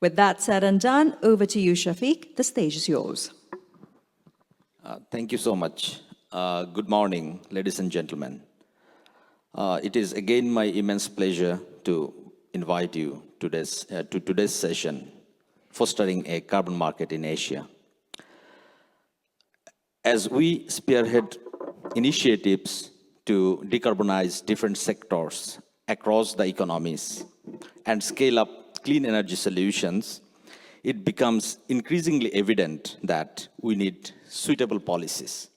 With that said and done, over to you, Shafiq. The stage is yours. Thank you so much. Good morning, ladies and gentlemen. It is again my immense pleasure to invite you to today's session, Fostering a Carbon Market in Asia. As we spearhead initiatives to decarbonize different sectors across the economies and scale up clean energy solutions, it becomes increasingly evident that we need suitable policies.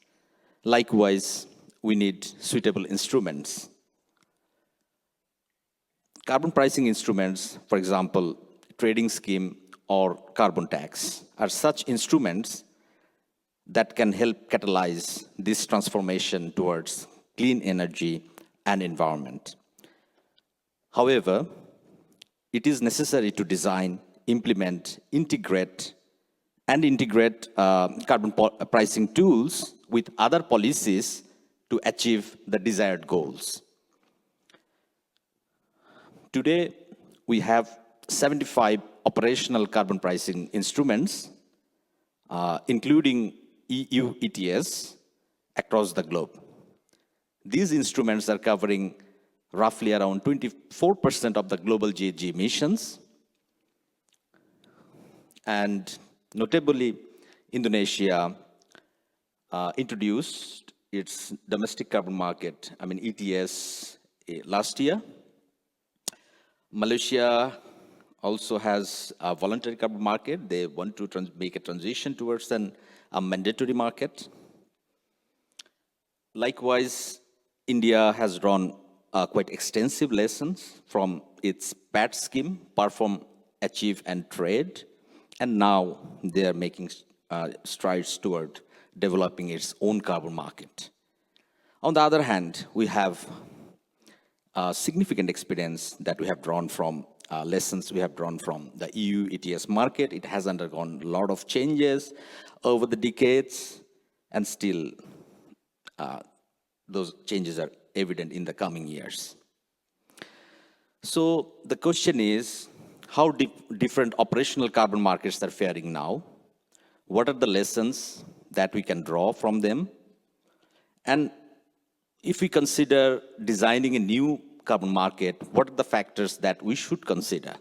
Likewise, we need suitable instruments. Carbon pricing instruments, for example, trading scheme or carbon tax, are such instruments that can help catalyze this transformation towards clean energy and environment. However, it is necessary to design, implement, integrate carbon pricing tools with other policies to achieve the desired goals. Today, we have 75 operational carbon pricing instruments, including EU ETS, across the globe. These instruments are covering roughly around 24% of the global GHG emissions. And notably, Indonesia introduced its domestic carbon market, ETS, last year. Malaysia also has a voluntary carbon market. They want to make a transition towards a mandatory market. Likewise, India has drawn quite extensive lessons from its PAT scheme, Perform, Achieve, and Trade. And now they are making strides toward developing its own carbon market. On the other hand, we have significant experience that we have drawn from lessons we have drawn from the EU ETS market. It has undergone a lot of changes over the decades, and still those changes are evident in the coming years. So the question is, how different operational carbon markets are faring now? What are the lessons that we can draw from them? And if we consider designing a new carbon market, what are the factors that we should consider?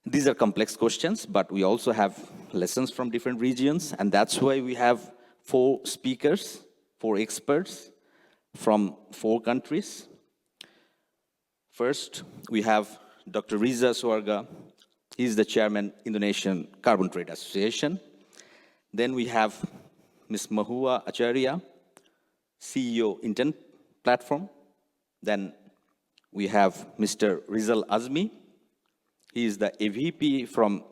These are complex questions, but we also have lessons from different regions, and that's why we have 4 speakers, 4 experts from 4 countries. First, we have Dr. Riza Suarga. He's the chairman, Indonesian Carbon Trade Association. Then we have Ms. Mahua Acharya, CEO, Intent Platform. Then we have Mr. Rizal Azmi. He is the AVP from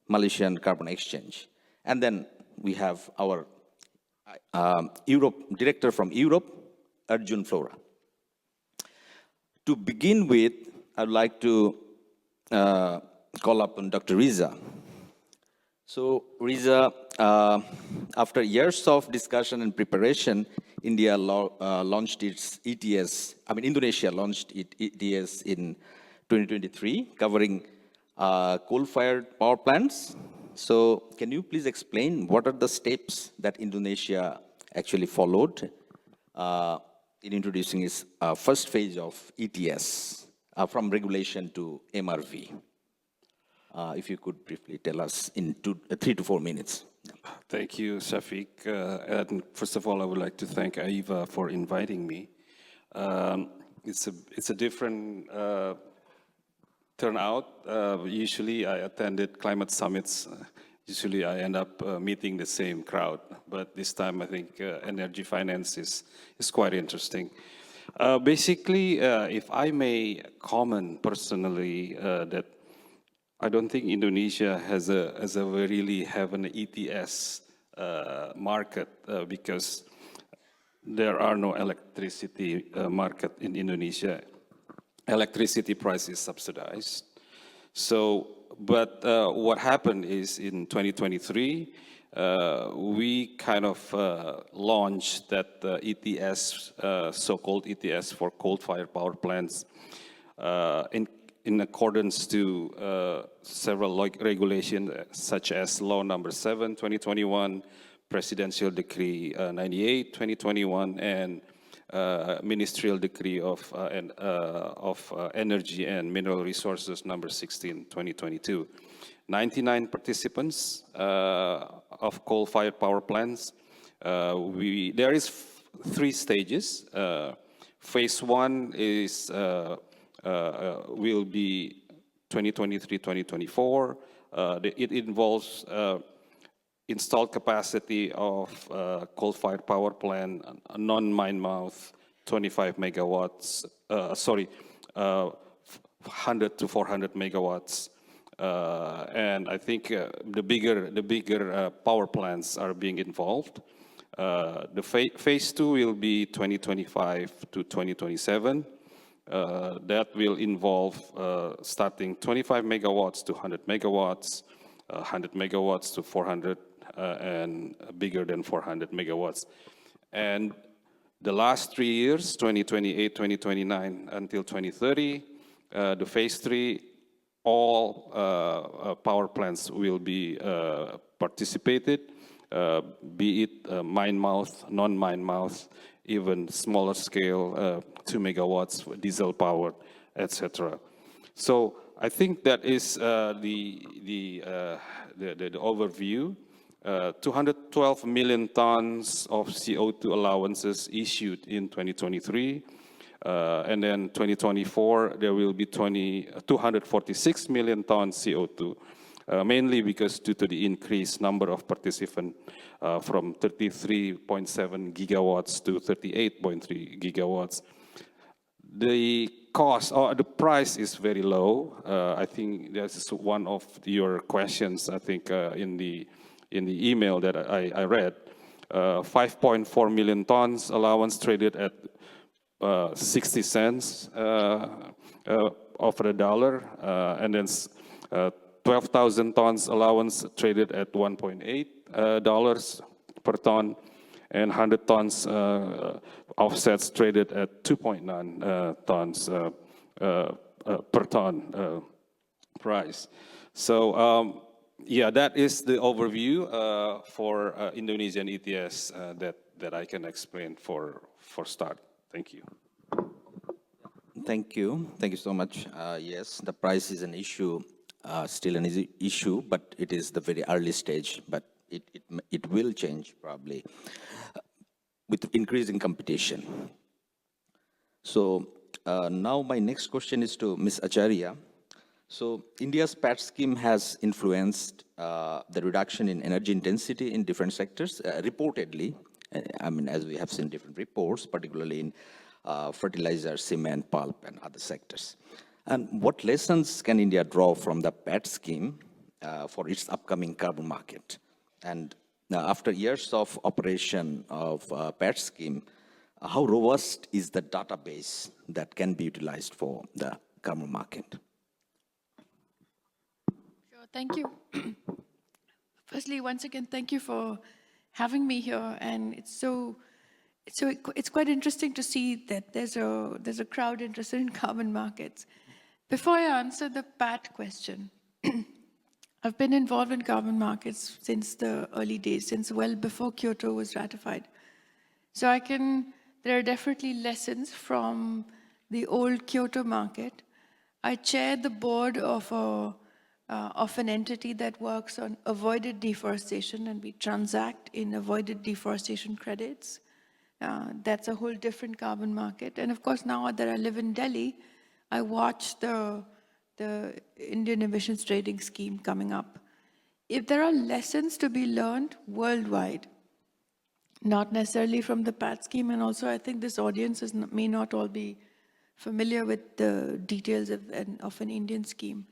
Malaysian Carbon Exchange. And then we have our director from Europe, Arjun Flora. To begin with, I'd like to call upon Dr. Riza. So Riza, after years of discussion and preparation, Indonesia launched its ETS in 2023, covering coal-fired power plants. So can you please explain what are the steps that Indonesia actually followed in introducing its first phase of ETS from regulation to MRV? If you could briefly tell us in 3 to 4 minutes. Thank you, Shafiq. And first of all, I would like to thank IEEFA for inviting me. It's a different turnout. Usually I attended climate summits. Usually I end up meeting the same crowd. But this time I think energy finance is quite interesting. Basically, if I may comment personally, that I don't think Indonesia has really have an ETS market because there are no electricity market in Indonesia. Electricity price is subsidized. So, but what happened is in 2023, we kind of launched that ETS, so-called ETS for coal-fired power plants in accordance to several regulations such as Law Number 7, 2021, Presidential Decree 98, 2021, and Ministerial Decree of Energy and Mineral Resources Number 16, 2022. 99 participants of coal-fired power plants. There is 3 stages. Phase 1 is will be 2023-2024. It involves installed capacity of coal-fired power plant, non-mine mouth, 25 megawatts, 100 to 400 megawatts. And I think the bigger power plants are being involved. The phase 2 will be 2025 to 2027. That will involve starting 25 megawatts to 100 megawatts, 100 megawatts to 400, and bigger than 400 megawatts. And the last 3 years, 2028, 2029 until 2030, the phase 3, all power plants will be participated, be it mine mouth, non-mine mouth, even smaller scale, 2 megawatts, diesel powered, etc. So I think that is the overview. 212 million tons of CO2 allowances issued in 2023. And then 2024, there will be 246 million tons CO2, mainly because due to the increased number of participants from 33.7 gigawatts to 38.3 gigawatts. The cost or the price is very low. I think that's one of your questions, I think, in the email that I read. 5.4 million tons allowance traded at 60 cents of the dollar, and then 12,000 tons allowance traded at $1.8 per ton, and 100 tons offsets traded at 2.9 tons per ton price. So yeah, that is the overview for Indonesian ETS that I can explain for start. Thank you. Thank you. Thank you so much. Yes, the price is an issue, still an issue, but it is the very early stage, but it will change probably with increasing competition. So now my next question is to Ms. Acharya. So India's PAT scheme has influenced the reduction in energy intensity in different sectors, reportedly. I mean, as we have seen different reports, particularly in fertilizer, cement, pulp, and other sectors. And what lessons can India draw from the PAT scheme for its upcoming carbon market? And after years of operation of PAT scheme, how robust is the database that can be utilized for the carbon market? Sure, thank you. Firstly, once again, thank you for having me here, and it's quite interesting to see that there's a crowd interested in carbon markets. Before I answer the PAT question, I've been involved in carbon markets since the early days, since well before Kyoto was ratified. So there are definitely lessons from the old Kyoto market. I chair the board of an entity that works on avoided deforestation, and we transact in avoided deforestation credits. That's a whole different carbon market. And of course, now that I live in Delhi, I watch the Indian emissions trading scheme coming up. If there are lessons to be learned worldwide, not necessarily from the PAT scheme, and also I think this audience may not all be familiar with the details of an Indian scheme.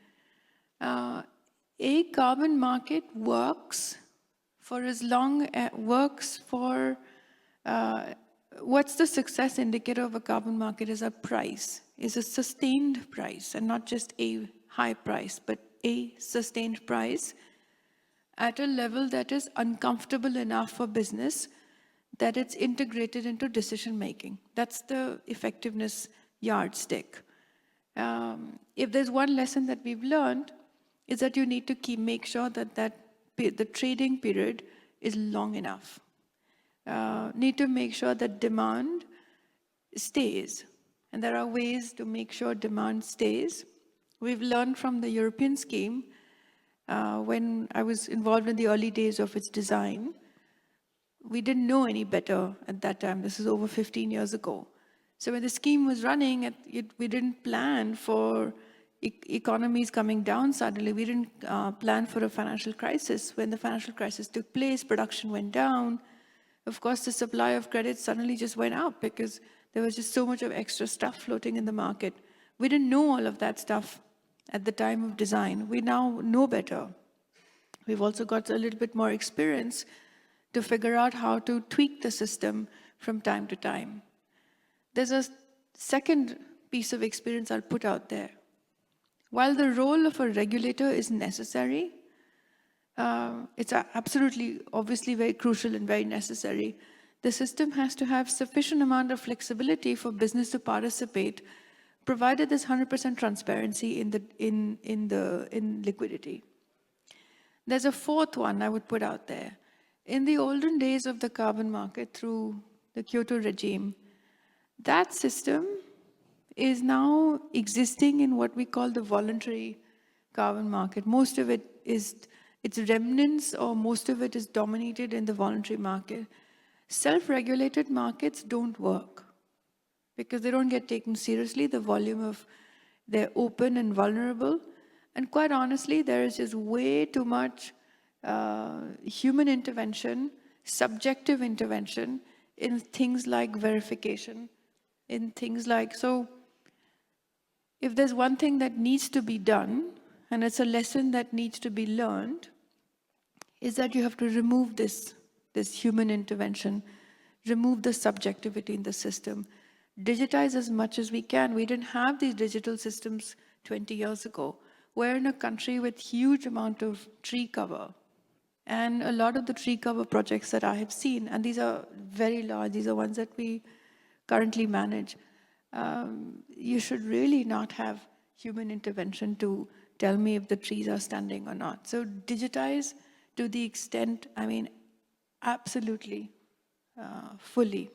A carbon market works for as long as what's the success indicator of a carbon market is a price, is a sustained price, and not just a high price, but a sustained price at a level that is uncomfortable enough for business, that it's integrated into decision making. That's the effectiveness yardstick. if there's one lesson that we've learned, is that you need to make sure that the trading period is long enough. Need to make sure that demand stays. And there are ways to make sure demand stays. We've learned from the European scheme, when I was involved in the early days of its design, we didn't know any better at that time. This is over 15 years ago. So when the scheme was running, we didn't plan for economies coming down suddenly. We didn't plan for a financial crisis. When the financial crisis took place, production went down. Of course, the supply of credit suddenly just went up because there was just so much of extra stuff floating in the market. We didn't know all of that stuff at the time of design. We now know better. We've also got a little bit more experience to figure out how to tweak the system from time to time. There's a second piece of experience I'll put out there. While the role of a regulator is necessary, it's absolutely, obviously very crucial and very necessary, the system has to have sufficient amount of flexibility for business to participate, provided there's 100% transparency in liquidity. There's a fourth one I would put out there. In the olden days of the carbon market through the Kyoto regime, that system is now existing in what we call the voluntary carbon market. Most of it is, its remnants or most of it is dominated in the voluntary market. Self-regulated markets don't work because they don't get taken seriously. The volume of, they're open and vulnerable. And quite honestly, there is just way too much human intervention, subjective intervention in things like verification, in things like, so if there's one thing that needs to be done, and it's a lesson that needs to be learned, is that you have to remove this human intervention, remove the subjectivity in the system, digitize as much as we can. We didn't have these digital systems 20 years ago. We're in a country with huge amount of tree cover. And a lot of the tree cover projects that I have seen, and these are very large, these are ones that we currently manage, you should really not have human intervention to tell me if the trees are standing or not. So digitize to the extent, I mean, absolutely, fully.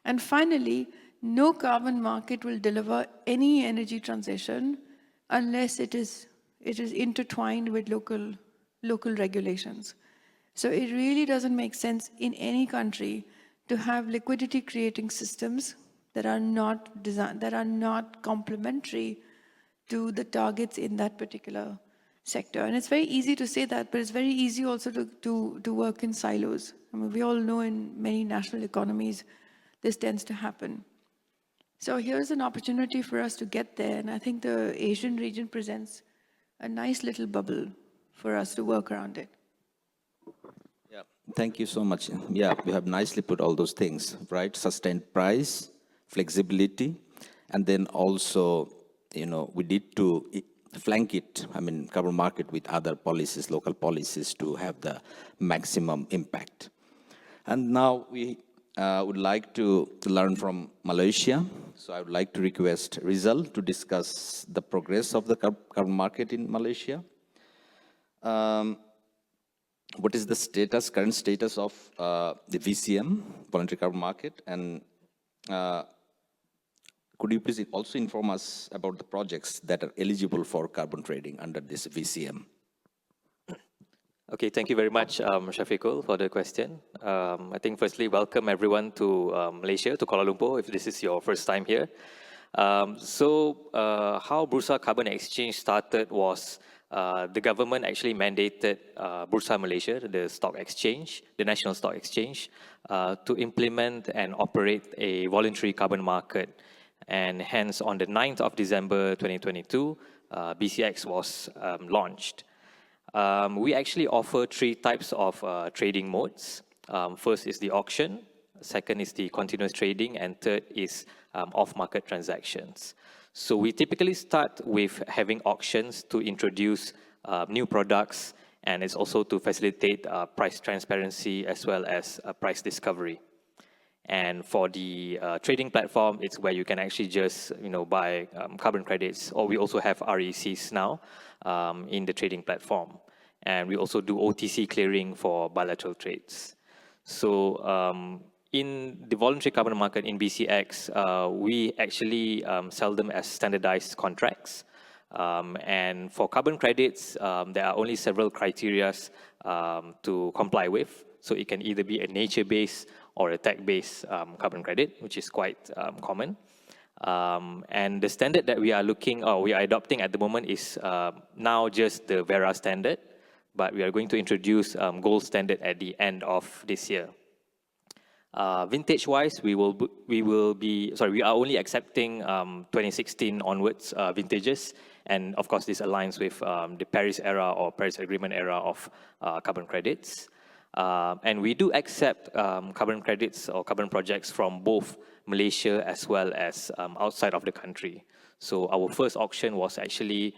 And finally, no carbon market will deliver any energy transition unless it is intertwined with local regulations. So it really doesn't make sense in any country to have liquidity creating systems that are not designed, that are not complementary to the targets in that particular sector. And it's very easy to say that, but it's very easy also to work in silos. I mean, we all know in many national economies, this tends to happen. So here's an opportunity for us to get there. And I think the Asian region presents a nice little bubble for us to work around it. Yeah, thank you so much. Yeah, you have nicely put all those things, right? Sustained price, flexibility, and then also, you know, we need to flank it, I mean, carbon market with other policies, local policies to have the maximum impact. And now we would like to learn from Malaysia. So I would like to request Rizal to discuss the progress of the carbon market in Malaysia. What is the status, current status of the VCM, voluntary carbon market? And could you please also inform us about the projects that are eligible for carbon trading under this VCM? Okay, thank you very much, Shafiqul, for the question. I think firstly, welcome everyone to Malaysia, to Kuala Lumpur, if this is your first time here. How Bursa Carbon Exchange started was the government actually mandated Bursa Malaysia, the stock exchange, the national stock exchange, to implement and operate a voluntary carbon market. And hence, on the 9th of December 2022, BCX was launched. We actually offer three types of trading modes. First is the auction, second is the continuous trading, and third is off-market transactions. So we typically start with having auctions to introduce new products, and it's also to facilitate price transparency as well as price discovery. And for the trading platform, it's where you can actually just buy carbon credits, or we also have RECs now in the trading platform. And we also do OTC clearing for bilateral trades. So in the voluntary carbon market in BCX, we actually sell them as standardized contracts. And for carbon credits, there are only several criteria to comply with. So it can either be a nature-based or a tech-based carbon credit, which is quite common. And the standard that we are adopting at the moment is now just the Vera standard, but we are going to introduce gold standard at the end of this year. Vintage-wise, we are only accepting 2016 onwards vintages, and of course this aligns with the Paris era or Paris Agreement era of carbon credits. And we do accept carbon credits or carbon projects from both Malaysia as well as outside of the country. So our first auction was actually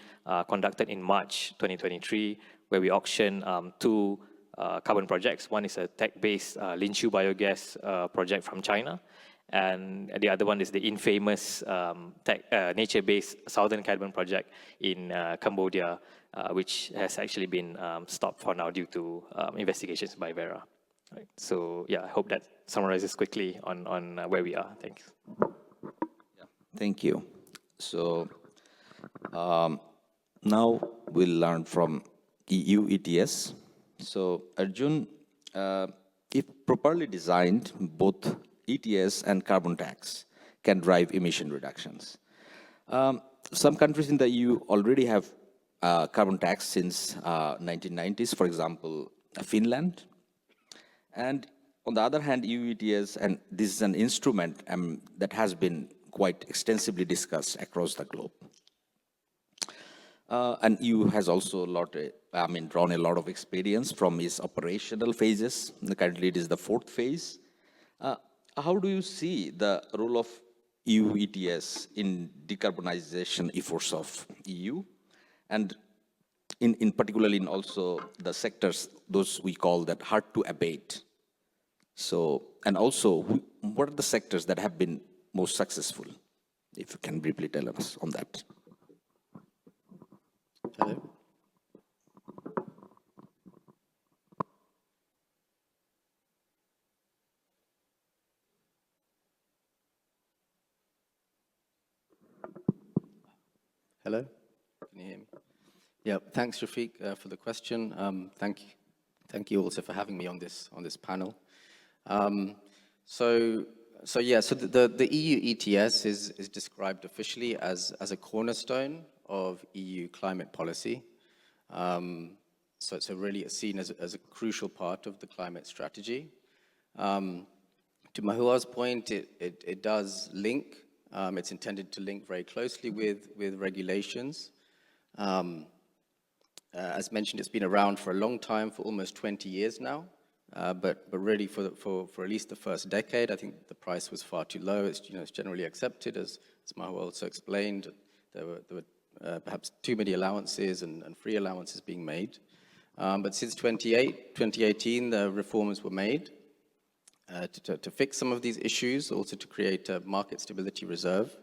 conducted in March 2023, where we auctioned two carbon projects. One is a tech-based Linshu biogas project from China, and the other one is the infamous nature-based Southern Carbon project in Cambodia, which has actually been stopped for now due to investigations by Vera. Right. So yeah, I hope that summarizes quickly on where we are. Thanks. Yeah. Thank you. So now we'll learn from EU ETS. So Arjun, if properly designed, both ETS and carbon tax can drive emission reductions. Some countries in the EU already have carbon tax since 1990s, for example, Finland. And on the other hand, EU ETS, and this is an instrument that has been quite extensively discussed across the globe. And EU has also drawn a lot of experience from its operational phases. Currently, it is the fourth phase. How do you see the role of EU ETS in decarbonization efforts of EU, and in particularly in also the sectors, those we call that hard to abate? So, and also, what are the sectors that have been most successful? If you can briefly tell us on that. Hello. Hello, can you hear me? Yeah, thanks, Shafiq, for the question. Thank you also for having me on this panel. So the EU ETS is described officially as a cornerstone of EU climate policy. So it's really seen as a crucial part of the climate strategy. To Mahua's point, it does link. It's intended to link very closely with regulations. As mentioned, it's been around for a long time, for almost 20 years now. But really for at least the first decade, I think the price was far too low. It's generally accepted, as Mahua also explained. There were perhaps too many allowances and free allowances being made. But since 2018, the reforms were made to fix some of these issues, also to create a market stability reserve,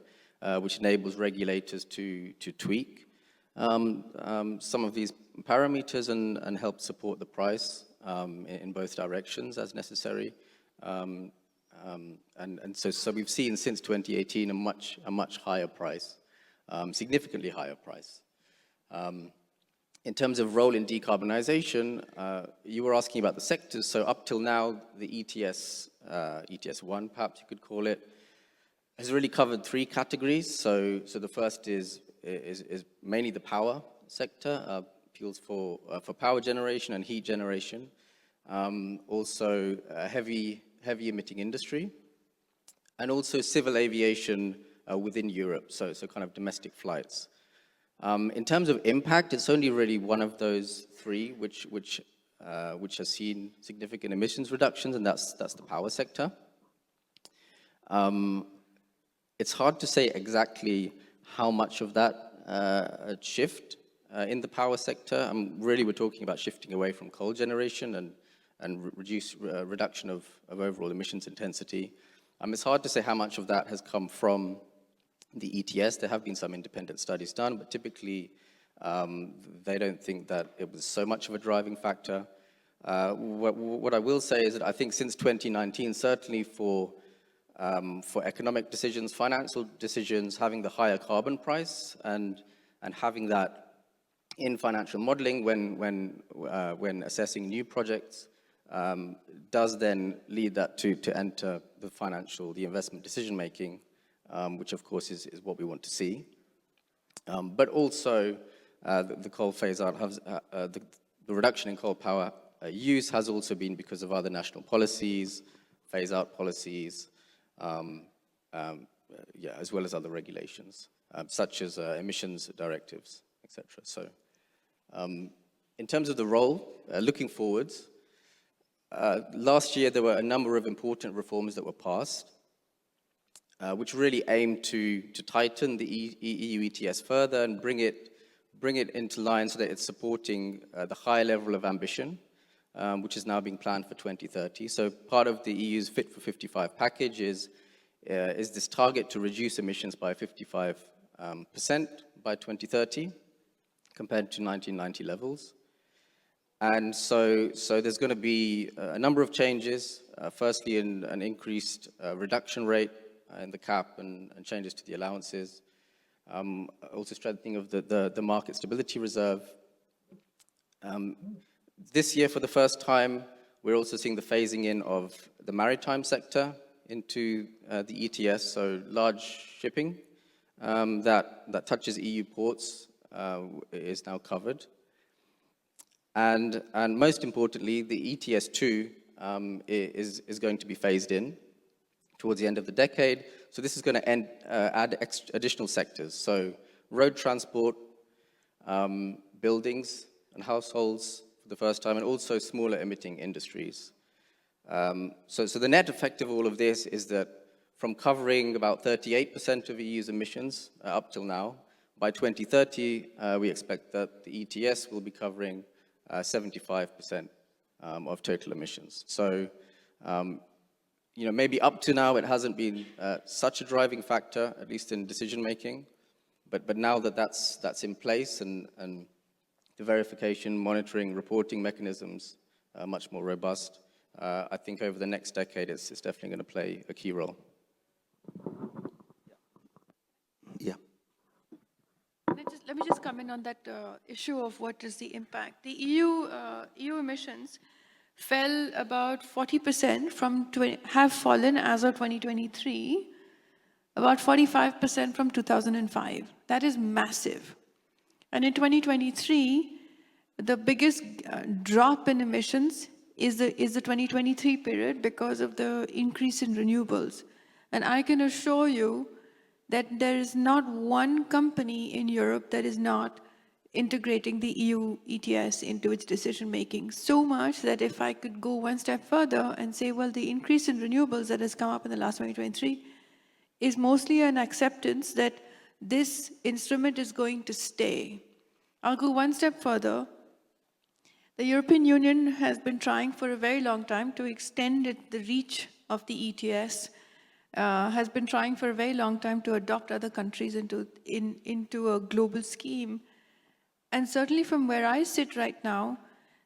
which enables regulators to tweak some of these parameters and help support the price in both directions as necessary. And so we've seen since 2018 a much higher price, significantly higher price. In terms of role in decarbonization, you were asking about the sectors. So up till now, the ETS 1, perhaps you could call it, has really covered three categories. So the first is mainly the power sector, fuels for power generation and heat generation. Also heavy emitting industry, and also civil aviation within Europe, so kind of domestic flights. In terms of impact, it's only really one of those three which has seen significant emissions reductions, and that's the power sector. It's hard to say exactly how much of that shift in the power sector. Really, we're talking about shifting away from coal generation and reduction of overall emissions intensity. It's hard to say how much of that has come from the ETS. There have been some independent studies done, but typically they don't think that it was so much of a driving factor. What I will say is that I think since 2019, certainly for economic decisions, financial decisions, having the higher carbon price and having that in financial modeling when assessing new projects does then lead that to enter the investment decision making, which of course is what we want to see. But also the coal phase out, the reduction in coal power use has also been because of other national policies, phase out policies, as well as other regulations, such as emissions directives, etc. So in terms of the role, looking forwards, last year there were a number of important reforms that were passed, which really aimed to tighten the EU ETS further and bring it into line so that it's supporting the high level of ambition, which is now being planned for 2030. So part of the EU's Fit for 55 package is this target to reduce emissions by 55% by 2030 compared to 1990 levels. And so there's going to be a number of changes. Firstly, an increased reduction rate in the cap and changes to the allowances. Also strengthening of the market stability reserve. This year, for the first time, we're also seeing the phasing in of the maritime sector into the ETS, so large shipping that touches EU ports is now covered. And most importantly, the ETS2 is going to be phased in towards the end of the decade. So this is going to add additional sectors. So road transport, buildings and households for the first time, and also smaller emitting industries. So the net effect of all of this is that from covering about 38% of EU's emissions up till now, by 2030, we expect that the ETS will be covering 75% of total emissions. So, maybe up to now it hasn't been such a driving factor, at least in decision making, but now that that's in place and the verification, monitoring, reporting mechanisms are much more robust, I think over the next decade it's definitely going to play a key role. Yeah. Let me just comment on that issue of what is the impact. The EU emissions fell about 40% have fallen as of 2023, about 45% from 2005. That is massive. And in 2023, the biggest drop in emissions is the 2023 period because of the increase in renewables. And I can assure you that there is not one company in Europe that is not integrating the EU ETS into its decision making. So much that if I could go one step further and say, well, the increase in renewables that has come up in the last 2023 is mostly an acceptance that this instrument is going to stay. I'll go one step further. The European Union has been trying for a very long time to extend the reach of the ETS, has been trying for a very long time to adopt other countries into a global scheme. And certainly from where I sit right now,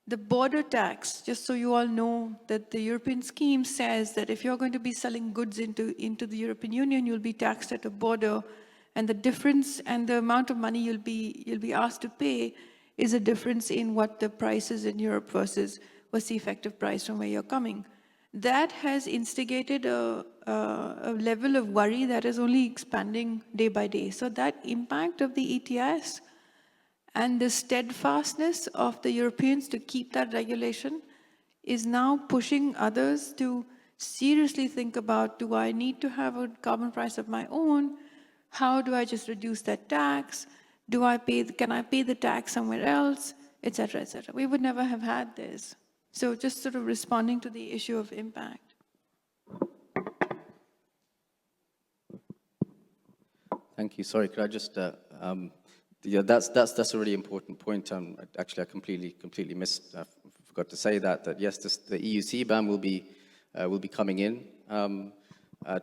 the border tax, just so you all know that the European scheme says that if you're going to be selling goods into the European Union, you'll be taxed at a border, and the difference and the amount of money you'll be asked to pay is a difference in what the price is in Europe versus what's the effective price from where you're coming. That has instigated a level of worry that is only expanding day by day. So that impact of the ETS and the steadfastness of the Europeans to keep that regulation is now pushing others to seriously think about, do I need to have a carbon price of my own? How do I just reduce that tax? Can I pay the tax somewhere else? Et cetera, et cetera. We would never have had this. So just sort of responding to the issue of impact. Thank you. Sorry, could I just, yeah, that's a really important point. Actually, I completely missed, forgot to say that yes, the EU CBAM will be coming in.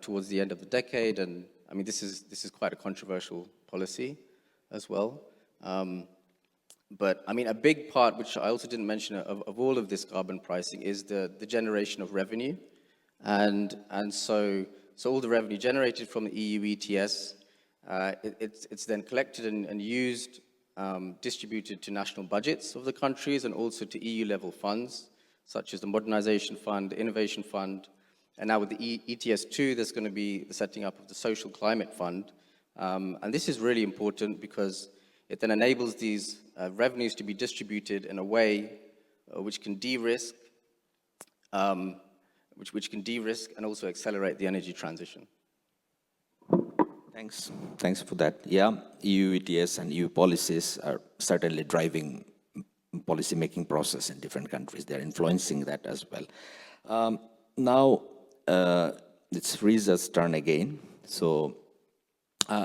towards the end of the decade. And I mean, this is quite a controversial policy as well. But I mean, a big part, which I also didn't mention, of all of this carbon pricing is the generation of revenue. And so all the revenue generated from the EU ETS, it's then collected and used, distributed to national budgets of the countries and also to EU-level funds, such as the Modernization Fund, the Innovation Fund, and now with the ETS2, there's going to be the setting up of the Social Climate Fund. And this is really important because it then enables these revenues to be distributed in a way which can de-risk, which can de-risk and also accelerate the energy transition. Thanks for that. Yeah, EU ETS and EU policies are certainly driving policy-making process in different countries. They're influencing that as well. Now, it's Riza's turn again. So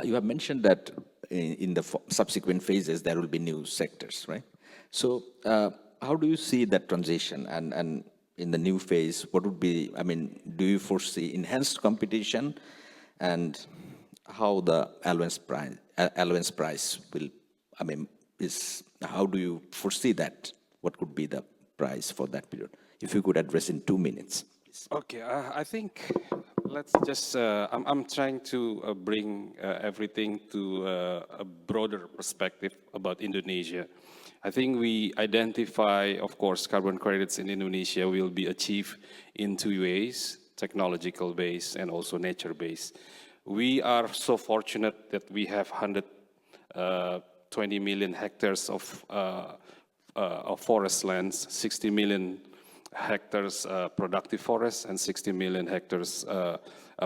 you have mentioned that in the subsequent phases, there will be new sectors, right? So how do you see that transition? And in the new phase, what would be, I mean, do you foresee enhanced competition? And how the allowance price will, I mean, how do you foresee that? What could be the price for that period? If you could address in 2 minutes, please. Okay, I think let's just, I'm trying to bring everything to a broader perspective about Indonesia. I think we identify, of course, carbon credits in Indonesia will be achieved in 2 ways, technological base and also nature base. We are so fortunate that we have 120 million hectares of forest lands, 60 million hectares productive forests, and 60 million hectares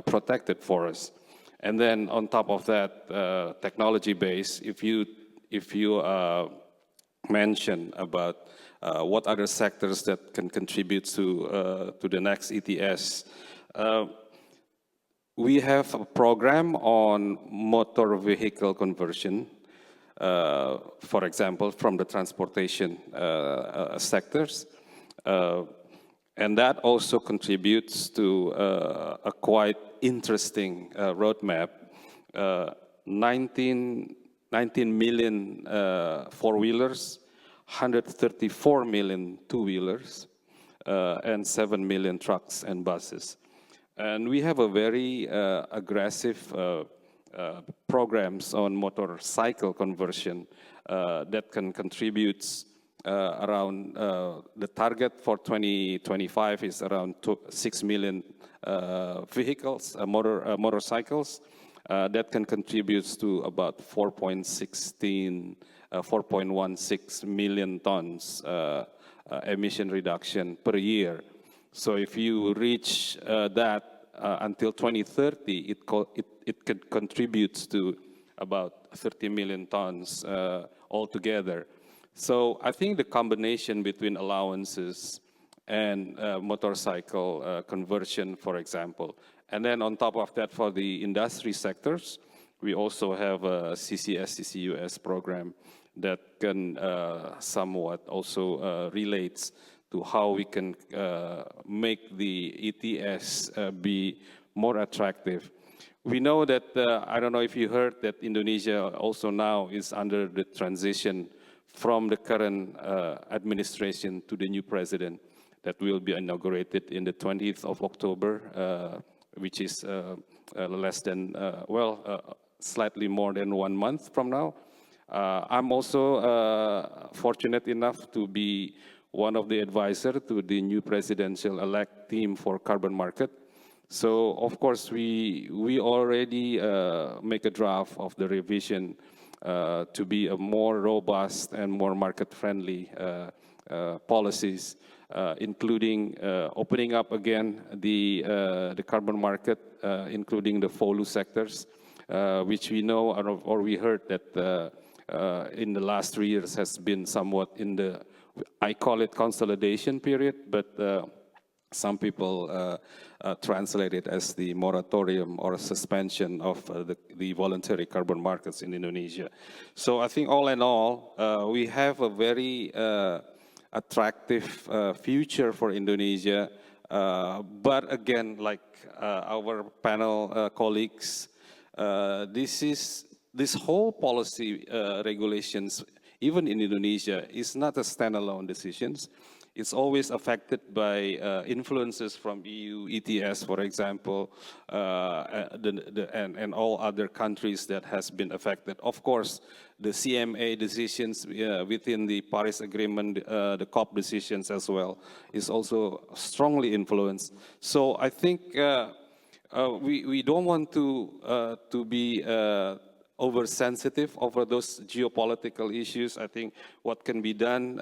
protected forests. And then on top of that, technology base, if you mention about what other sectors that can contribute to the next ETS, we have a program on motor vehicle conversion, for example, from the transportation sectors. And that also contributes to a quite interesting roadmap. 19 million four-wheelers, 134 million two-wheelers, and 7 million trucks and buses. And we have a very aggressive programs on motorcycle conversion that can contribute around, the target for 2025 is around 6 million vehicles, motorcycles, that can contribute to about 4.16 million tons emission reduction per year. So if you reach that until 2030, it could contribute to about 30 million tons altogether. So I think the combination between allowances and motorcycle conversion, for example, and then on top of that, for the industry sectors, we also have a CCS, CCUS program that can somewhat also relates to how we can make the ETS be more attractive. We know that, I don't know if you heard that Indonesia also now is under the transition from the current administration to the new president that will be inaugurated in the 20th of October, which is less than, slightly more than 1 month from now. I'm also fortunate enough to be one of the advisors to the new presidential-elect team for carbon market. So, of course, we already make a draft of the revision to be a more robust and more market-friendly policies, including opening up again the carbon market, including the FOLU sectors, which we know or we heard that in the last 3 years has been somewhat in the, I call it consolidation period, but some people translate it as the moratorium or suspension of the voluntary carbon markets in Indonesia. So I think all in all, we have a very attractive future for Indonesia But again, like our panel colleagues, this whole policy regulations, even in Indonesia, is not a standalone decisions. It's always affected by influences from EU, ETS, for example, and all other countries that has been affected. Of course, the CMA decisions within the Paris Agreement, the COP decisions as well, is also strongly influenced. So I think we don't want to be oversensitive over those geopolitical issues. I think what can be done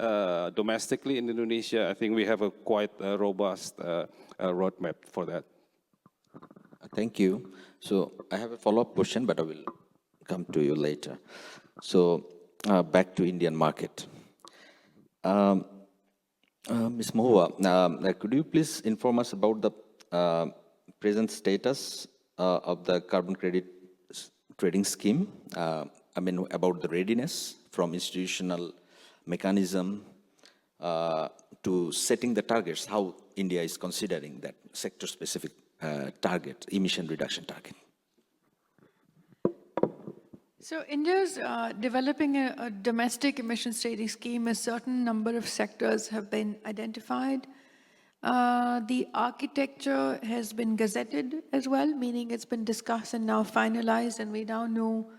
domestically in Indonesia, I think we have a quite robust roadmap for that. Thank you. So I have a follow-up question, but I will come to you later. So back to Indian market. Ms. Mohua, could you please inform us about the present status of the carbon credit trading scheme? I mean, about the readiness from institutional mechanism to setting the targets, how India is considering that sector-specific target, emission reduction target. So India's developing a domestic emissions trading scheme. A certain number of sectors have been identified. The architecture has been gazetted as well, meaning it's been discussed and now finalized, and we now know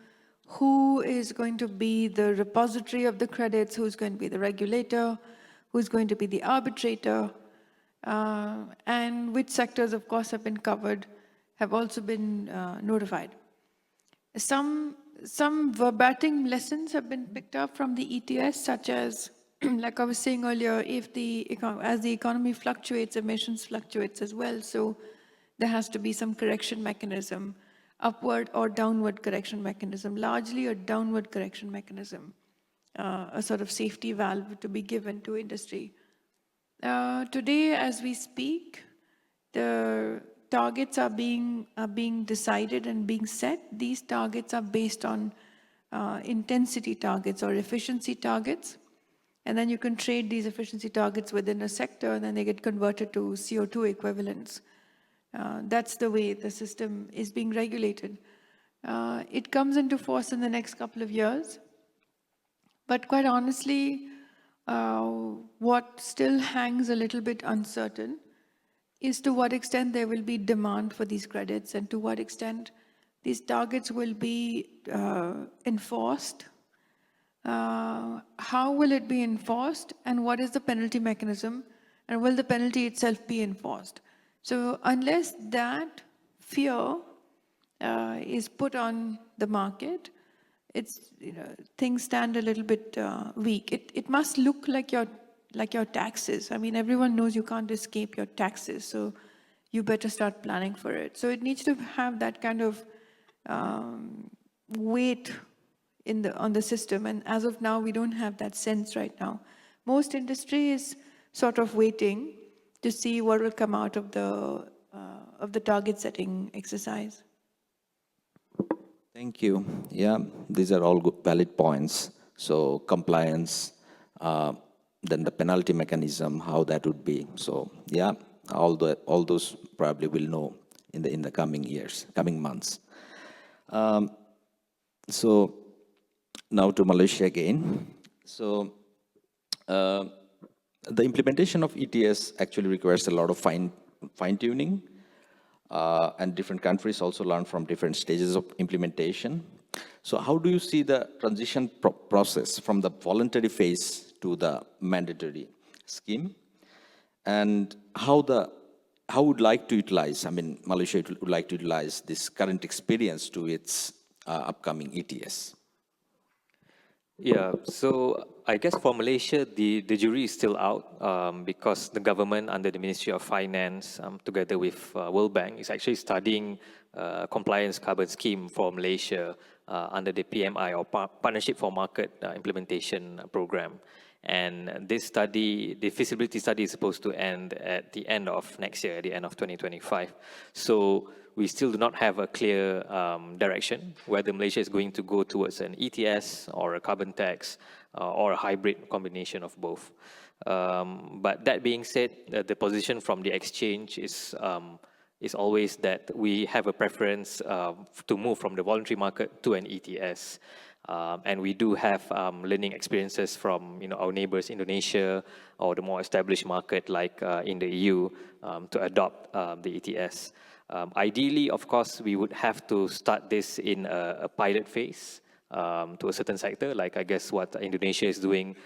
who is going to be the repository of the credits, who's going to be the regulator, who's going to be the arbitrator, and which sectors, of course, have been covered, have also been notified. Some verbatim lessons have been picked up from the ETS, such as, like I was saying earlier, as the economy fluctuates, emissions fluctuates as well. So there has to be some correction mechanism, upward or downward correction mechanism, largely a downward correction mechanism, a sort of safety valve to be given to industry. Today, as we speak, the targets are being decided and being set. These targets are based on intensity targets or efficiency targets. And then you can trade these efficiency targets within a sector, and then they get converted to CO2 equivalents. That's the way the system is being regulated. It comes into force in the next couple of years. But quite honestly, what still hangs a little bit uncertain is to what extent there will be demand for these credits and to what extent these targets will be enforced. How will it be enforced, and what is the penalty mechanism, and will the penalty itself be enforced? So unless that fear is put on the market, it's, things stand a little bit weak. It must look like your taxes. I mean, everyone knows you can't escape your taxes, so you better start planning for it. So it needs to have that kind of weight on the system, and as of now, we don't have that sense right now. Most industry is sort of waiting to see what will come out of the target setting exercise. Thank you. Yeah, these are all good, valid points. So compliance, then the penalty mechanism, how that would be. So yeah, all those probably will know in the coming years, coming months. So now to Malaysia again. So the implementation of ETS actually requires a lot of fine-tuning, and different countries also learn from different stages of implementation. So how do you see the transition process from the voluntary phase to the mandatory scheme? And how would like to utilize, I mean, Malaysia would like to utilize this current experience to its upcoming ETS? Yeah, so I guess for Malaysia, the jury is still out because the government under the Ministry of Finance, together with World Bank, is actually studying compliance carbon scheme for Malaysia under the PMI, or Partnership for Market Implementation Program. And this study, the feasibility study, is supposed to end at the end of next year, at the end of 2025. So we still do not have a clear direction whether Malaysia is going to go towards an ETS or a carbon tax or a hybrid combination of both. But that being said, the position from the exchange is always that we have a preference to move from the voluntary market to an ETS. And we do have learning experiences from our neighbors, Indonesia, or the more established market like in the EU to adopt the ETS. Ideally, of course, we would have to start this in a pilot phase to a certain sector, like I guess what Indonesia is doing,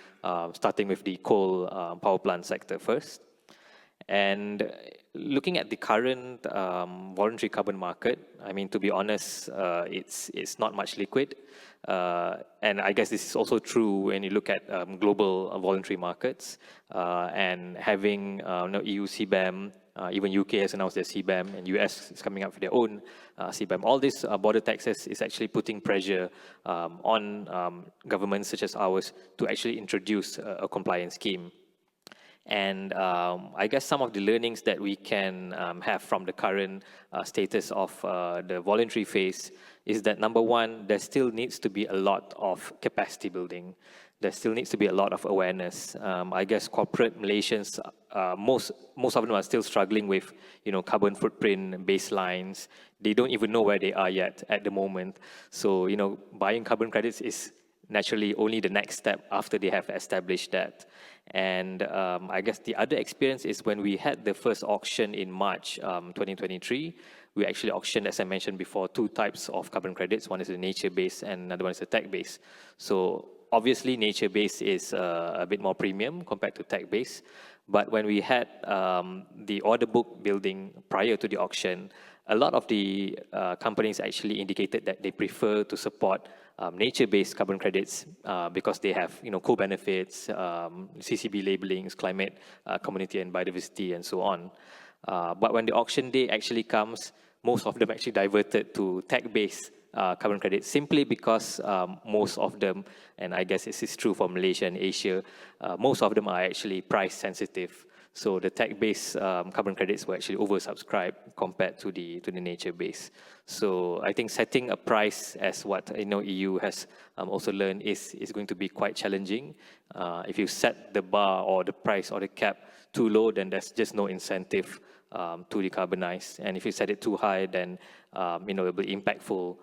starting with the coal power plant sector first. And looking at the current voluntary carbon market, I mean, to be honest, it's not much liquid. And I guess this is also true when you look at global voluntary markets and having EU CBAM, even UK has announced their CBAM, and US is coming up with their own CBAM. All these border taxes is actually putting pressure on governments such as ours to actually introduce a compliance scheme. And I guess some of the learnings that we can have from the current status of the voluntary phase is that, number one, there still needs to be a lot of capacity building. There still needs to be a lot of awareness. I guess corporate Malaysians, most of them are still struggling with, carbon footprint baselines. They don't even know where they are yet at the moment. So, buying carbon credits is naturally only the next step after they have established that. And I guess the other experience is when we had the first auction in March 2023, we actually auctioned, as I mentioned before, two types of carbon credits. One is the nature-based and another one is the tech-based. So obviously nature-based is a bit more premium compared to tech-based. But when we had the order book building prior to the auction, a lot of the companies actually indicated that they prefer to support nature-based carbon credits because they have, co-benefits, CCB labelings, climate, community and biodiversity, and so on. But when the auction day actually comes, most of them actually diverted to tech-based carbon credits simply because most of them, and I guess this is true for Malaysia and Asia, most of them are actually price sensitive. So the tech-based carbon credits were actually oversubscribed compared to the nature-based. So I think setting a price, as what EU has also learned, is going to be quite challenging. If you set the bar or the price or the cap too low, then there's just no incentive to decarbonize. And if you set it too high, then it will be impactful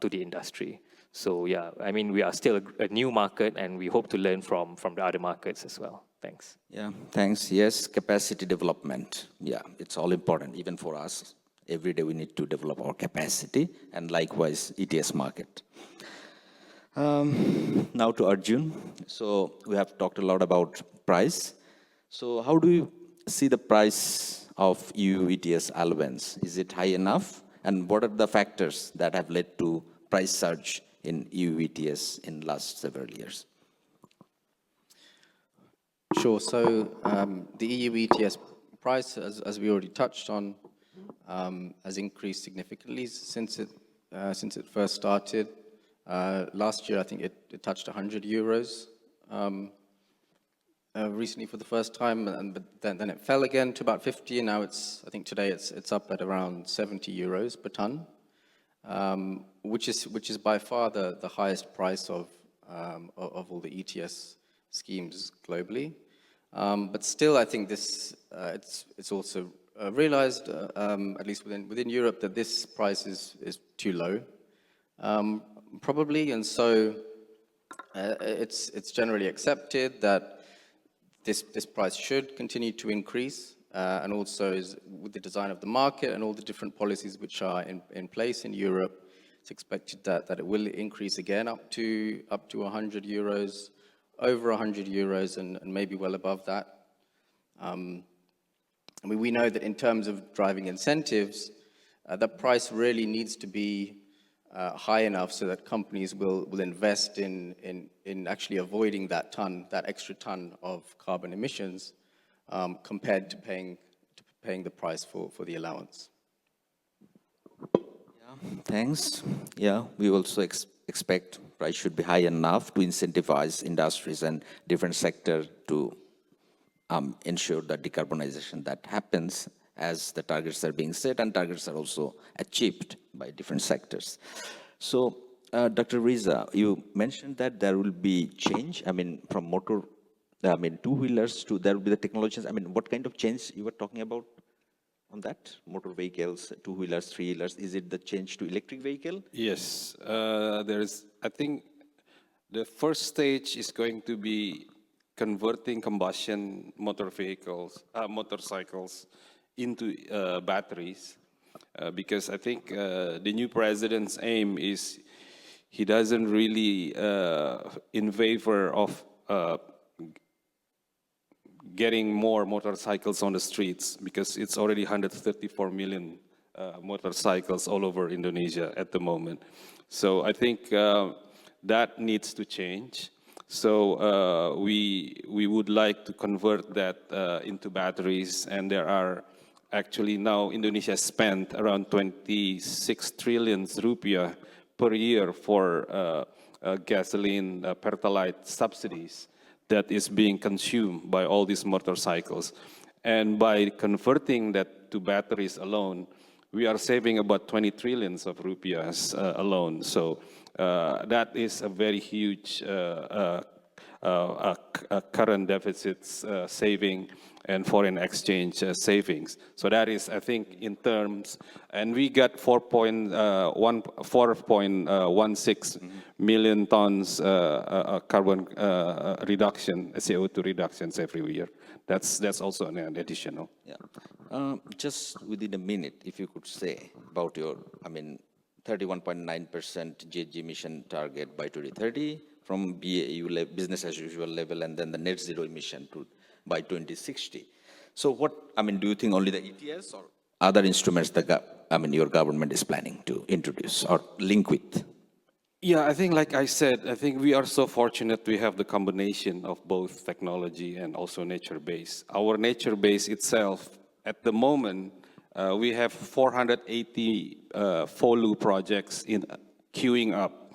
to the industry. So yeah, I mean, we are still a new market, and we hope to learn from the other markets as well. Thanks. Yeah, thanks. Yes, capacity development. Yeah, it's all important, even for us. Every day we need to develop our capacity, and likewise, ETS market. Now to Arjun. So we have talked a lot about price. So how do you see the price of EU ETS allowance? Is it high enough? And what are the factors that have led to price surge in EU ETS in last several years? Sure. So the EU ETS price, as we already touched on, has increased significantly since it first started. Last year, I think it touched 100 euros recently for the first time, but then it fell again to about 50. And now I think today it's up at around 70 euros per ton, which is by far the highest price of all the ETS schemes globally. But still, I think this it's also realized, at least within Europe, that this price is too low, probably, and so it's generally accepted that this price should continue to increase, and also is with the design of the market and all the different policies which are in place in Europe, it's expected that it will increase again up to 100 euros. Over 100 euros and maybe well above that. I mean, we know that in terms of driving incentives, the price really needs to be high enough so that companies will invest in actually avoiding that extra ton of carbon emissions compared to paying the price for the allowance. Yeah, thanks. Yeah, we also expect price should be high enough to incentivize industries and different sectors to ensure that decarbonization that happens as the targets are being set and targets are also achieved by different sectors. So, Dr. Riza, you mentioned that there will be change, I mean, from motor I mean, two-wheelers to, there will be the technologies. I mean, what kind of change you were talking about on that? Motor vehicles, two-wheelers, three-wheelers, is it the change to electric vehicle? Yes, I think the first stage is going to be converting combustion motor vehicles, motorcycles into batteries, because I think the new president's aim is he doesn't really in favor of getting more motorcycles on the streets, because it's already 134 million motorcycles all over Indonesia at the moment. So I think that needs to change. So we would like to convert that into batteries, and there are actually now Indonesia spent around 26 trillion rupiah per year for gasoline Pertalite subsidies that is being consumed by all these motorcycles. And by converting that to batteries alone, we are saving about 20 trillions of rupiahs alone. So that is a very huge current deficits saving and foreign exchange savings. So that is, I think, in terms, and we got 4.16 million tons carbon reduction, CO2 reductions every year. That's also an additional. Yeah. Just within a minute, if you could say about your, I mean, 31.9% GHG emission target by 2030 from BAU business as usual level, and then the net zero emission to by 2060. So what, I mean, do you think only the ETS or other instruments that, I mean, your government is planning to introduce or link with? Yeah, I think, like I said, I think we are so fortunate we have the combination of both technology and also nature-based. Our nature-based itself, at the moment, we have 480 FOLU projects in queuing up,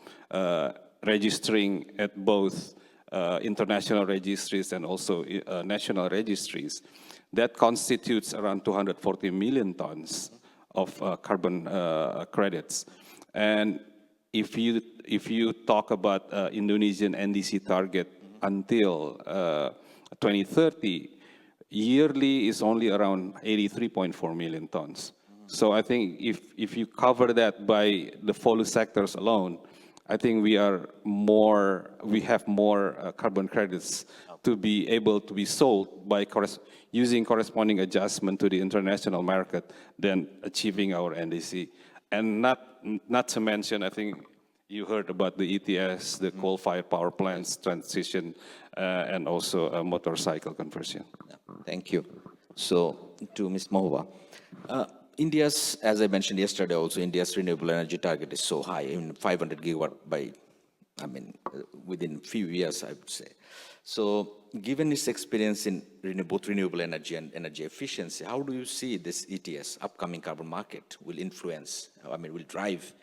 registering at both international registries and also national registries. That constitutes around 240 million tons of carbon credits. And if you talk about Indonesian NDC target until 2030, yearly is only around 83.4 million tons. So I think if you cover that by the FOLU sectors alone, I think we have more carbon credits to be able to be sold by using corresponding adjustment to the international market than achieving our NDC. And not to mention, I think you heard about the ETS, the coal-fired power plants transition, and also a motorcycle conversion. Yeah, thank you. So to Ms. Mahova, India's, as I mentioned yesterday also, India's renewable energy target is so high, in 500 gigawatt by, I mean, within few years, I would say. So given its experience in both renewable energy and energy efficiency, how do you see this ETS, upcoming carbon market, will influence, I mean, will drive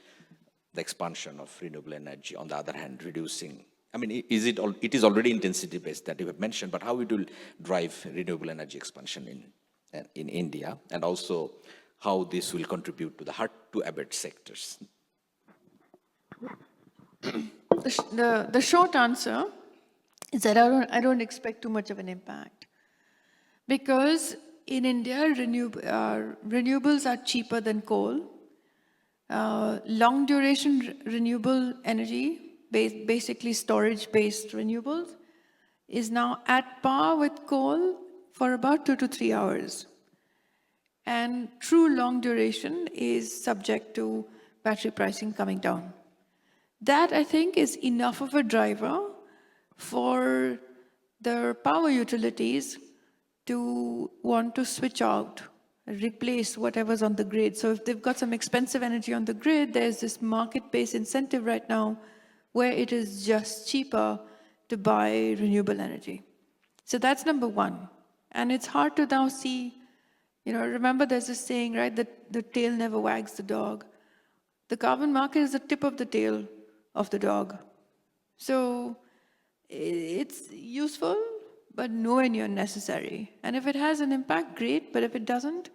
the expansion of renewable energy, on the other hand, reducing, I mean, it is already intensity-based that you have mentioned, but how it will drive renewable energy expansion in India, and also how this will contribute to the hard-to-abate sectors? The short answer is that I don't expect too much of an impact, because in India, renewables are cheaper than coal. Long duration renewable energy, basically storage-based renewables, is now at par with coal for about 2 to 3 hours. And true long duration is subject to battery pricing coming down. That, I think, is enough of a driver for the power utilities to want to switch out, replace whatever's on the grid. So if they've got some expensive energy on the grid, there's this market-based incentive right now where it is just cheaper to buy renewable energy. So that's number one. And it's hard to now see, you know, remember there's this saying, right, that the tail never wags the dog. The carbon market is the tip of the tail of the dog. So it's useful, but nowhere near necessary. And if it has an impact, great. But if it doesn't,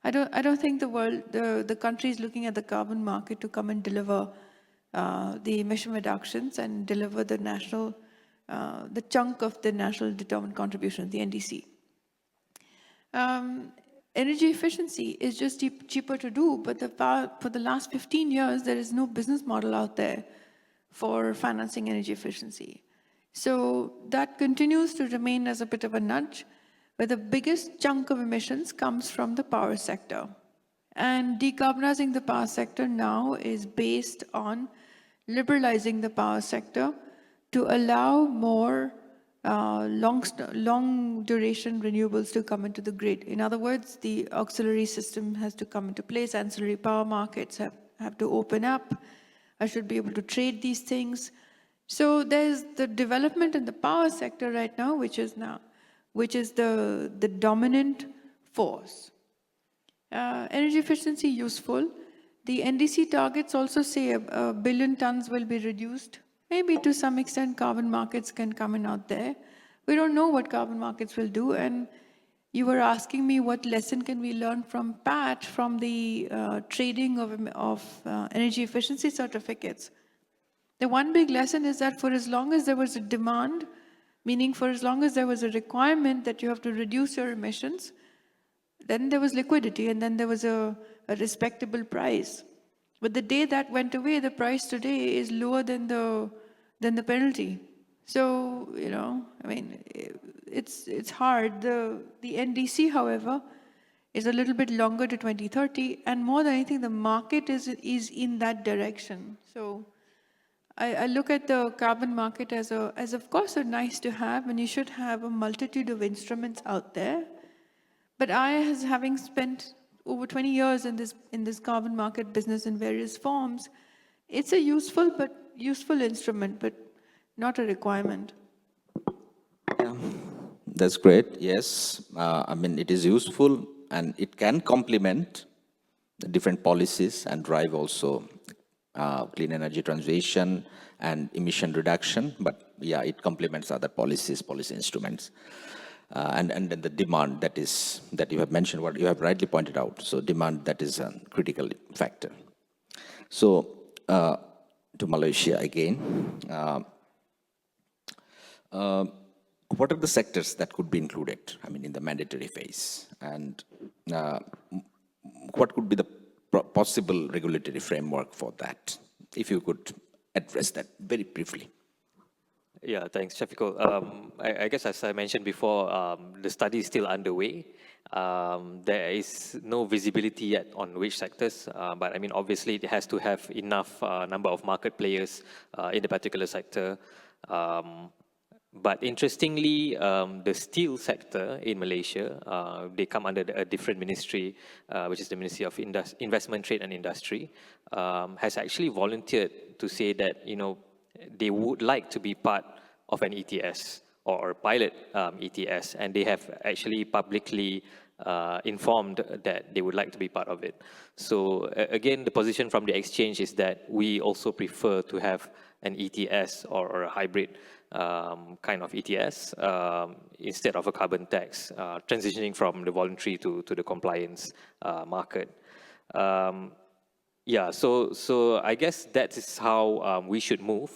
I don't think the country is looking at the carbon market to come and deliver the emission reductions and deliver the national the chunk of the national determined contribution, the NDC. Energy efficiency is just cheaper to do, but for the last 15 years, there is no business model out there for financing energy efficiency. So that continues to remain as a bit of a nudge, where the biggest chunk of emissions comes from the power sector. And decarbonizing the power sector now is based on liberalizing the power sector to allow more long duration renewables to come into the grid. In other words, the auxiliary system has to come into place, ancillary power markets have to open up. I should be able to trade these things. So there's the development in the power sector right now, which is the dominant force. Energy efficiency useful. The NDC targets also say a billion tons will be reduced. Maybe to some extent carbon markets can come in out there. We don't know what carbon markets will do, and you were asking me what lesson can we learn from PAT, from the trading of energy efficiency certificates. The one big lesson is that for as long as there was a demand, meaning for as long as there was a requirement that you have to reduce your emissions, then there was liquidity, and then there was a respectable price. But the day that went away, the price today is lower than the penalty. So, you know, I mean, it's hard. The NDC, however, is a little bit longer to 2030, and more than anything, the market is in that direction. So I look at the carbon market as of course a nice to have, and you should have a multitude of instruments out there. But having spent over 20 years in this carbon market business in various forms, it's a useful instrument, but not a requirement. Yeah, that's great. Yes, I mean, it is useful and it can complement the different policies and drive also clean energy transition and emission reduction. But yeah, it complements other policy instruments. And then the demand that you have mentioned, what you have rightly pointed out. So demand, that is a critical factor. So to Malaysia again. What are the sectors that could be included, I mean, in the mandatory phase? And what could be the possible regulatory framework for that? If you could address that very briefly. Yeah, thanks, Shafiqul. I guess as I mentioned before, the study is still underway. There is no visibility yet on which sectors, but I mean, obviously it has to have enough number of market players in the particular sector. But interestingly, the steel sector in Malaysia, they come under a different ministry, which is the Ministry of Investment, Trade and Industry, has actually volunteered to say that, you know, they would like to be part of an ETS or pilot ETS, and they have actually publicly informed that they would like to be part of it. So again, the position from the exchange is that we also prefer to have an ETS or a hybrid kind of ETS instead of a carbon tax, transitioning from the voluntary to the compliance market. Yeah, so I guess that is how we should move.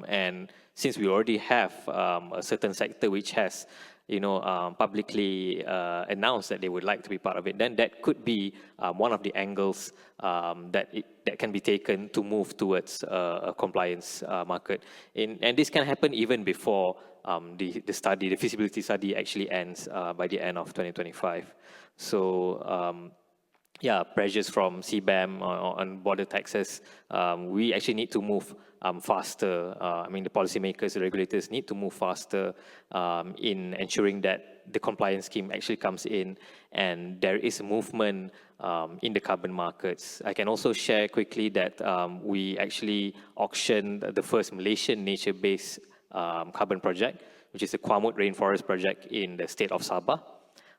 And since we already have a certain sector which has, you know, publicly announced that they would like to be part of it, then that could be one of the angles that can be taken to move towards a compliance market. And this can happen even before the feasibility study actually ends by the end of 2025. So yeah, pressures from CBAM on border taxes, we actually need to move faster. I mean, the policymakers, the regulators need to move faster in ensuring that the compliance scheme actually comes in and there is a movement in the carbon markets. I can also share quickly that we actually auctioned the first Malaysian nature-based carbon project, which is the Kwamut Rainforest project in the state of Sabah.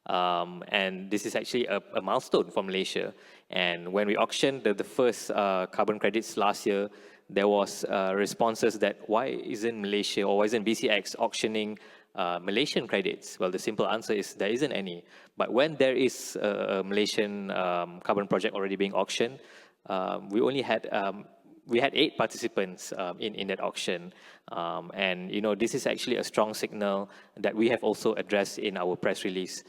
And this is actually a milestone for Malaysia. And when we auctioned the first carbon credits last year, there was responses that why isn't Malaysia or why isn't BCX auctioning Malaysian credits? Well, the simple answer is there isn't any. But when there is a Malaysian carbon project already being auctioned, we only had we had 8 participants in that auction. And, this is actually a strong signal that we have also addressed in our press release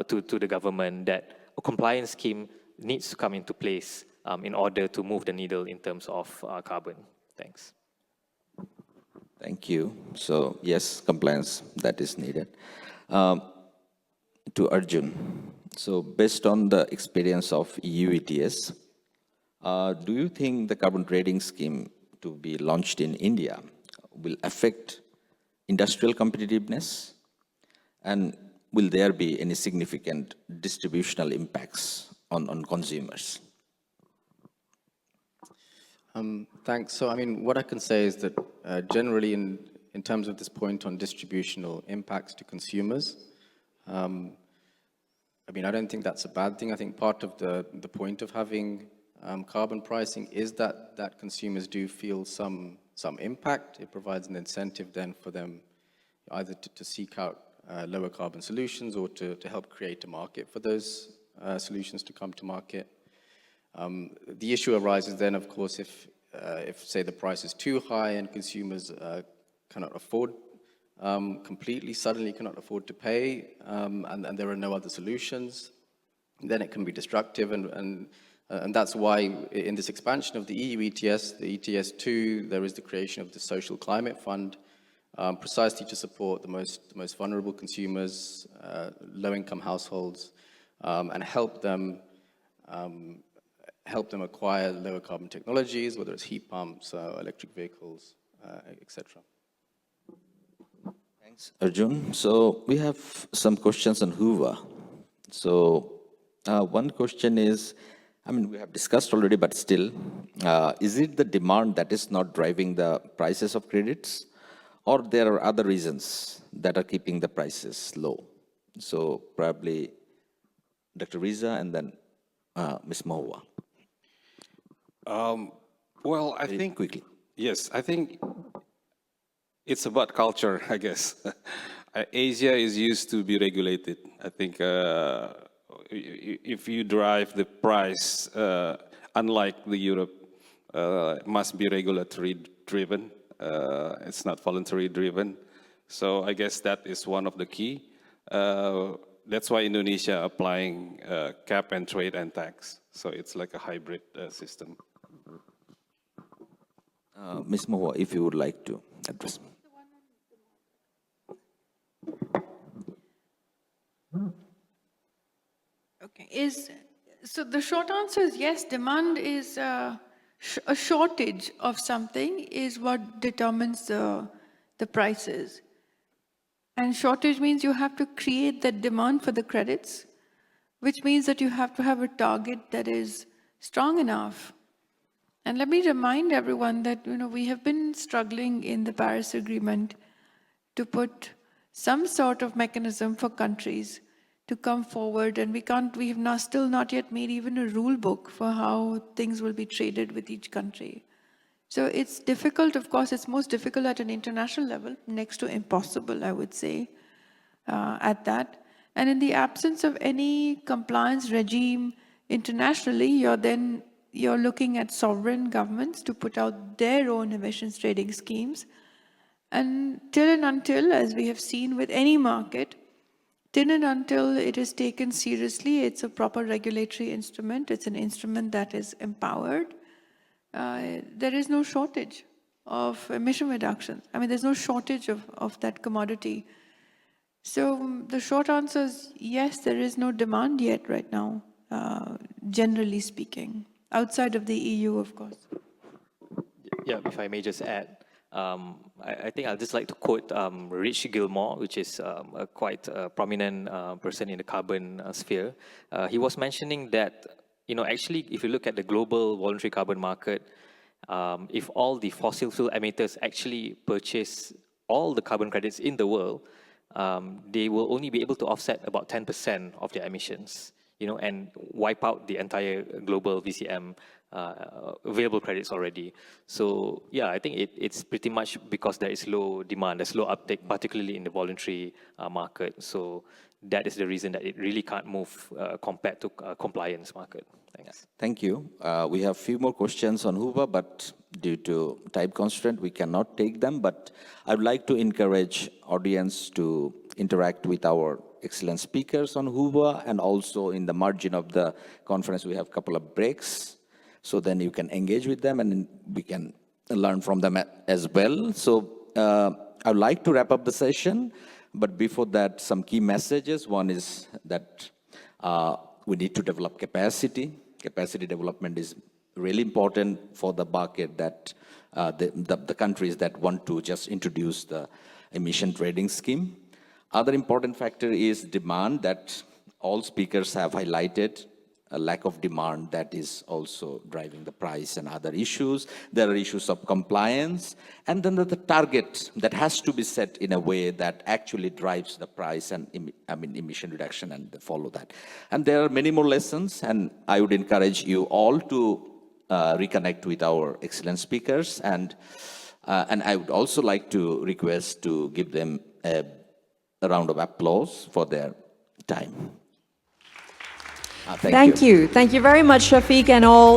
to the government, that a compliance scheme needs to come into place in order to move the needle in terms of carbon. Thanks. Thank you. So yes, compliance, that is needed. To Arjun, so based on the experience of EU ETS, do you think the carbon trading scheme to be launched in India will affect industrial competitiveness? And will there be any significant distributional impacts on consumers? Thanks. So, I mean, what I can say is that generally in terms of this point on distributional impacts to consumers, I mean, I don't think that's a bad thing. I think part of the point of having carbon pricing is that consumers do feel some impact. It provides an incentive then for them either to seek out lower carbon solutions or to help create a market for those solutions to come to market. The issue arises then, of course, if say the price is too high and consumers cannot afford suddenly cannot afford to pay, and there are no other solutions, then it can be destructive, and that's why in this expansion of the EU ETS, the ETS2, there is the creation of the Social Climate Fund, precisely to support the most vulnerable consumers, low-income households, and help them acquire lower carbon technologies, whether it's heat pumps, electric vehicles, etc. Thanks, Arjun. So we have some questions on Hoover. So one question is, I mean, we have discussed already, but still, is it the demand that is not driving the prices of credits, or there are other reasons that are keeping the prices low? So probably Dr. Riza and then Ms. Mahua. Well, I think quickly. Yes, I think it's about culture, I guess. Asia is used to be regulated. I think if you drive the price, unlike the Europe, it must be regulatory driven. It's not voluntary driven. So I guess that is one of the key. That's why Indonesia applying cap and trade and tax. So it's like a hybrid system. Ms. Mahua, if you would like to address. Okay, so the short answer is yes, demand is a shortage of something is what determines the prices. And shortage means you have to create that demand for the credits, which means that you have to have a target that is strong enough. And let me remind everyone that we have been struggling in the Paris Agreement to put some sort of mechanism for countries to come forward, and we have still not yet made even a rule book for how things will be traded with each country. So it's difficult, of course, it's most difficult at an international level, next to impossible, I would say, at that. And in the absence of any compliance regime internationally, you're looking at sovereign governments to put out their own emissions trading schemes. And until, as we have seen with any market, till and until it is taken seriously, it's a proper regulatory instrument, it's an instrument that is empowered, there is no shortage of emission reductions. I mean, there's no shortage of that commodity. So the short answer is yes, there is no demand yet right now, generally speaking. Outside of the EU, of course. Yeah, if I may just add, I think I'd just like to quote Rich Gilmore, which is a quite prominent person in the carbon sphere. He was mentioning that, actually, if you look at the global voluntary carbon market, if all the fossil fuel emitters actually purchase all the carbon credits in the world, they will only be able to offset about 10% of their emissions. And wipe out the entire global VCM available credits already. So yeah, I think it's pretty much because there is low demand, there's low uptake, particularly in the voluntary market. So that is the reason that it really can't move compared to compliance market. Thanks. Thank you. We have few more questions on Hoover, but due to time constraint, we cannot take them. But I would like to encourage audience to interact with our excellent speakers on Hoover, and also in the margin of the conference, we have a couple of breaks. So then you can engage with them and we can learn from them as well. So I would like to wrap up the session, but before that, some key messages. One is that we need to develop capacity. Capacity development is really important for the market, that the countries that want to just introduce the emission trading scheme. Other important factor is demand, that all speakers have highlighted. A lack of demand that is also driving the price and other issues. There are issues of compliance, and then the target that has to be set in a way that actually drives the price and emission reduction, and follow that. And there are many more lessons, and I would encourage you all to reconnect with our excellent speakers, and I would also like to request to give them a round of applause for their time. Thank you. Thank you very much, Shafiq, and all.